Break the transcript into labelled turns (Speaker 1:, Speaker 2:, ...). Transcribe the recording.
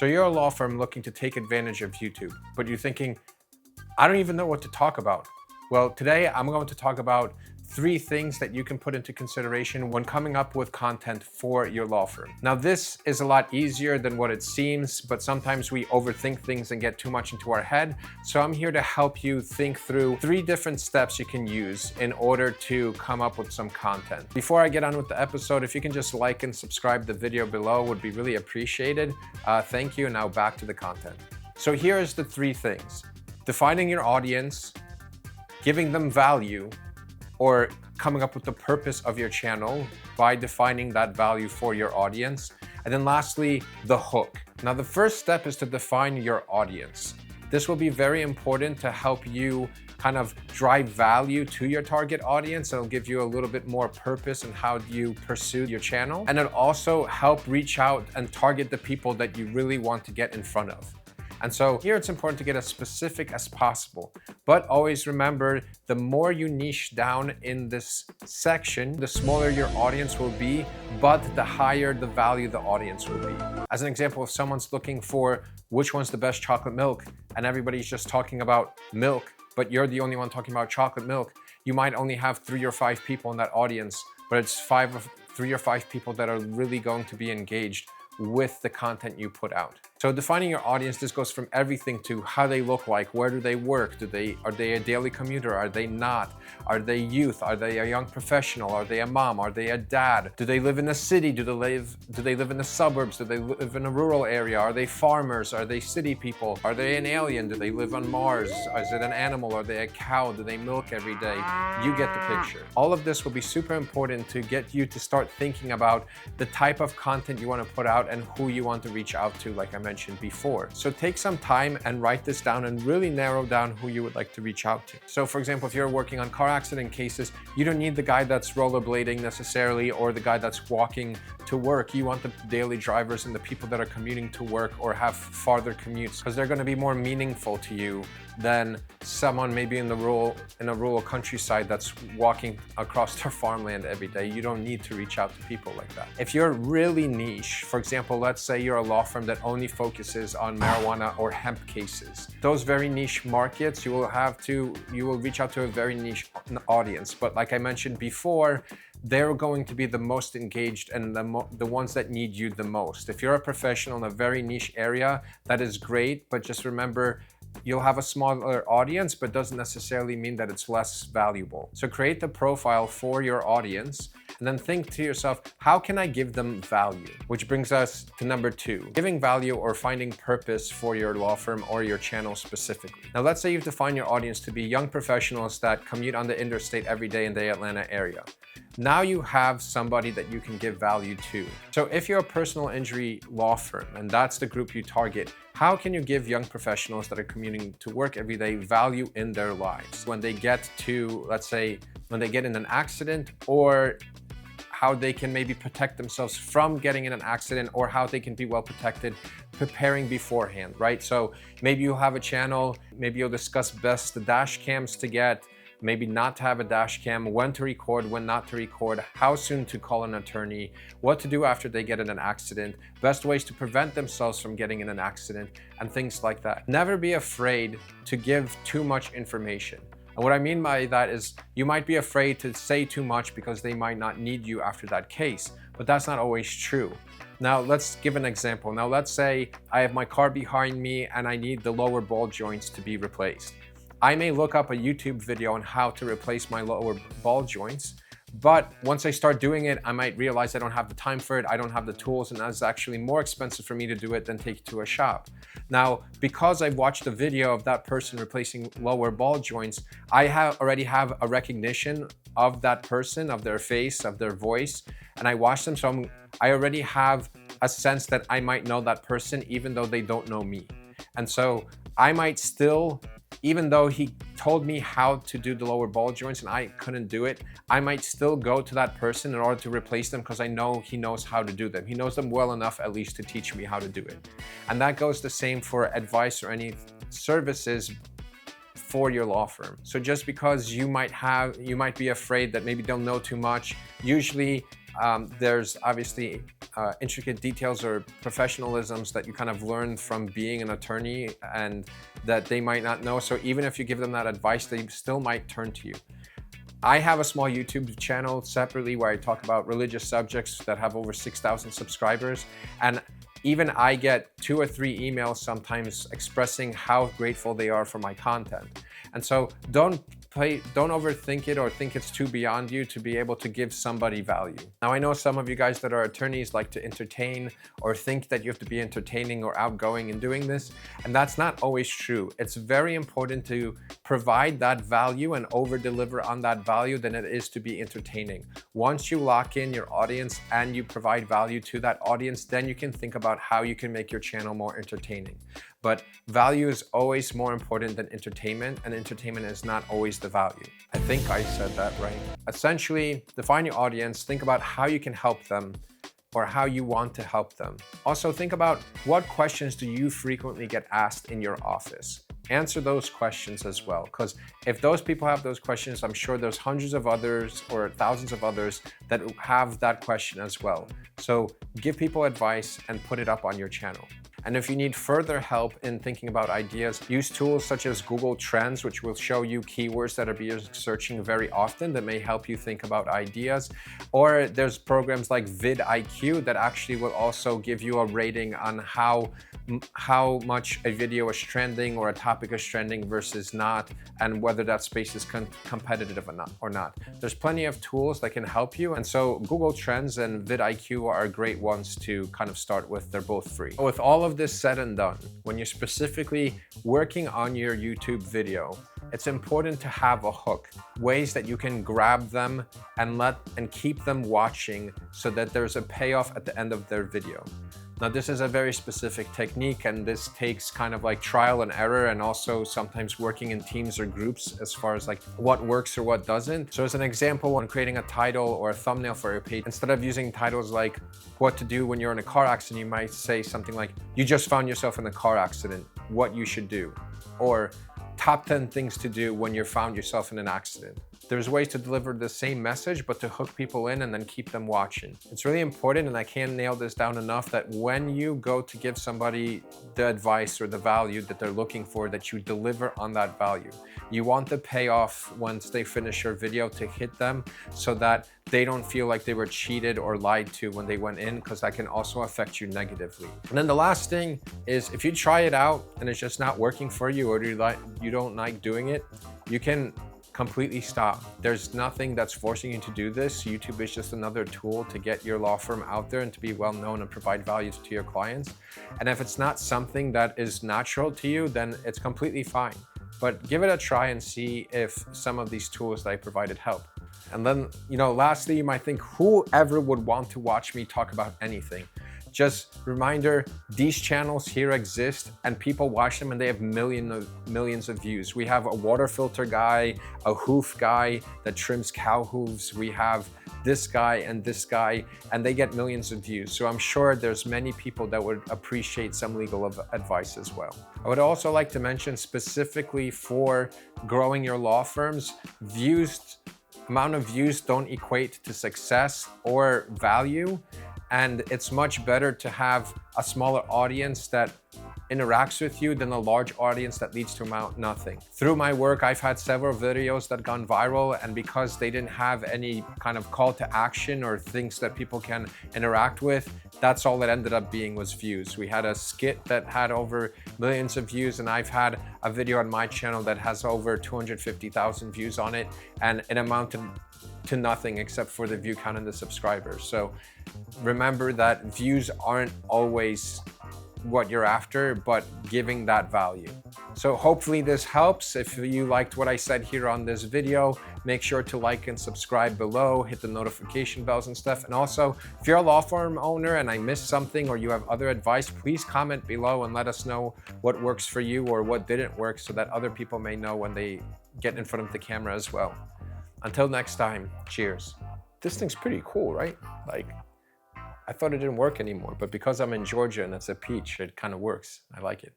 Speaker 1: So you're a law firm looking to take advantage of YouTube, but you're thinking, I don't even know what to talk about. Well, today I'm going to talk about 3 things that you can put into consideration when coming up with content for your law firm. Now, this is a lot easier than what it seems, but sometimes we overthink things and get too much into our head. So I'm here to help you think through 3 different steps you can use in order to come up with some content. Before I get on with the episode, if you can just like and subscribe the video below would be really appreciated. Thank you. Now back to the content. So here is the 3 things: defining your audience, giving them value, or coming up with the purpose of your channel by defining that value for your audience. And then lastly, the hook. Now, the first step is to define your audience. This will be very important to help you kind of drive value to your target audience. It'll give you a little bit more purpose in how you pursue your channel. And it'll also help reach out and target the people that you really want to get in front of. And so here it's important to get as specific as possible, but always remember, the more you niche down in this section, the smaller your audience will be, but the higher the value the audience will be. As an example, if someone's looking for which one's the best chocolate milk and everybody's just talking about milk, but you're the only one talking about chocolate milk, you might only have 3 or 5 people in that audience, but it's 3 or 5 people that are really going to be engaged with the content you put out. So defining your audience, this goes from everything to how they look like, where do they work, are they a daily commuter, are they not, are they youth, are they a young professional, are they a mom, are they a dad, do they live in a city, do they live in the suburbs, do they live in a rural area, are they farmers, are they city people, are they an alien, do they live on Mars, is it an animal, are they a cow, do they milk every day? You get the picture. All of this will be super important to get you to start thinking about the type of content you want to put out and who you want to reach out to, like I mentioned before. So take some time and write this down and really narrow down who you would like to reach out to. So for example, if you're working on car accident cases, you don't need the guy that's rollerblading necessarily or the guy that's walking to work. You want the daily drivers and the people that are commuting to work or have farther commutes, because they're going to be more meaningful to you than someone maybe in a rural countryside that's walking across their farmland every day. You don't need to reach out to people like that. If you're really niche, for example, let's say you're a law firm that only focuses on marijuana or hemp cases. Those very niche markets, you will reach out to a very niche audience. But like I mentioned before, they're going to be the most engaged and the ones that need you the most. If you're a professional in a very niche area, that is great, but just remember, you'll have a smaller audience, but doesn't necessarily mean that it's less valuable. So create the profile for your audience and then think to yourself, how can I give them value? Which brings us to number 2, giving value or finding purpose for your law firm or your channel specifically. Now, let's say you've defined your audience to be young professionals that commute on the interstate every day in the Atlanta area. Now you have somebody that you can give value to. So if you're a personal injury law firm and that's the group you target, how can you give young professionals that are commuting to work every day value in their lives when they get to, let's say, when they get in an accident, or how they can maybe protect themselves from getting in an accident, or how they can be well protected preparing beforehand, right? So maybe you'll have a channel, maybe you'll discuss best dash cams to get, maybe not to have a dash cam, when to record, when not to record, how soon to call an attorney, what to do after they get in an accident, best ways to prevent themselves from getting in an accident, and things like that. Never be afraid to give too much information. And what I mean by that is you might be afraid to say too much because they might not need you after that case, but that's not always true. Now, let's give an example. Now, let's say I have my car behind me and I need the lower ball joints to be replaced. I may look up a YouTube video on how to replace my lower ball joints, but once I start doing it, I might realize I don't have the time for it, I don't have the tools, and that's actually more expensive for me to do it than take it to a shop. Now, because I've watched a video of that person replacing lower ball joints, I already have a recognition of that person, of their face, of their voice, and I watch them, so I already have a sense that I might know that person even though they don't know me. And so I might still, even though he told me how to do the lower ball joints and I couldn't do it, I might still go to that person in order to replace them because I know he knows how to do them. He knows them well enough at least to teach me how to do it. And that goes the same for advice or any services for your law firm. So just because you might be afraid that maybe they'll know too much, usually There's obviously intricate details or professionalisms that you kind of learn from being an attorney and that they might not know. So even if you give them that advice, they still might turn to you. I have a small YouTube channel separately where I talk about religious subjects that have over 6,000 subscribers. And even I get 2 or 3 emails sometimes expressing how grateful they are for my content. And so don't overthink it or think it's too beyond you to be able to give somebody value. Now, I know some of you guys that are attorneys like to entertain or think that you have to be entertaining or outgoing in doing this, and that's not always true. It's very important to provide that value and over-deliver on that value than it is to be entertaining. Once you lock in your audience and you provide value to that audience, then you can think about how you can make your channel more entertaining. But value is always more important than entertainment, and entertainment is not always the value. I think I said that right. Essentially, define your audience, think about how you can help them or how you want to help them. Also, think about what questions do you frequently get asked in your office. Answer those questions as well, because if those people have those questions, I'm sure there's hundreds of others or thousands of others that have that question as well. So give people advice and put it up on your channel. And if you need further help in thinking about ideas, use tools such as Google Trends, which will show you keywords that are being searching very often that may help you think about ideas. Or there's programs like vidIQ that actually will also give you a rating on how much a video is trending or a topic is trending versus not, and whether that space is competitive or not. There's plenty of tools that can help you, and so Google Trends and vidIQ are great ones to kind of start with. They're both free. With all of this said and done, when you're specifically working on your YouTube video, it's important to have a hook, ways that you can grab them and keep them watching so that there's a payoff at the end of their video. Now, this is a very specific technique, and this takes kind of like trial and error, and also sometimes working in teams or groups as far as like what works or what doesn't. So as an example, when creating a title or a thumbnail for your page, instead of using titles like what to do when you're in a car accident, you might say something like, you just found yourself in a car accident, what you should do, or top 10 things to do when you found yourself in an accident. There's ways to deliver the same message, but to hook people in and then keep them watching. It's really important, and I can't nail this down enough, that when you go to give somebody the advice or the value that they're looking for, that you deliver on that value. You want the payoff once they finish your video to hit them so that they don't feel like they were cheated or lied to when they went in, because that can also affect you negatively. And then the last thing is, if you try it out and it's just not working for you, or you don't like doing it, you can completely stop. There's nothing that's forcing you to do this. YouTube is just another tool to get your law firm out there and to be well known and provide value to your clients. And if it's not something that is natural to you, then it's completely fine. But give it a try and see if some of these tools that I provided help. And then, lastly, you might think, whoever would want to watch me talk about anything? Just reminder, these channels here exist and people watch them and they have millions of views. We have a water filter guy, a hoof guy that trims cow hooves. We have this guy, and they get millions of views. So I'm sure there's many people that would appreciate some legal advice as well. I would also like to mention, specifically for growing your law firms, amount of views don't equate to success or value. And it's much better to have a smaller audience that interacts with you than a large audience that leads to nothing. Through my work, I've had several videos that gone viral, and because they didn't have any kind of call to action or things that people can interact with, that's all it ended up being was views. We had a skit that had over millions of views, and I've had a video on my channel that has over 250,000 views on it, and it amounted to nothing except for the view count and the subscribers. So remember that views aren't always what you're after, but giving that value. So hopefully this helps. If you liked what I said here on this video, make sure to like and subscribe below, hit the notification bells and stuff. And also, if you're a law firm owner and I missed something or you have other advice, please comment below and let us know what works for you or what didn't work, so that other people may know when they get in front of the camera as well. Until next time, cheers. This thing's pretty cool, right? Like, I thought it didn't work anymore, but because I'm in Georgia and it's a peach, it kind of works. I like it.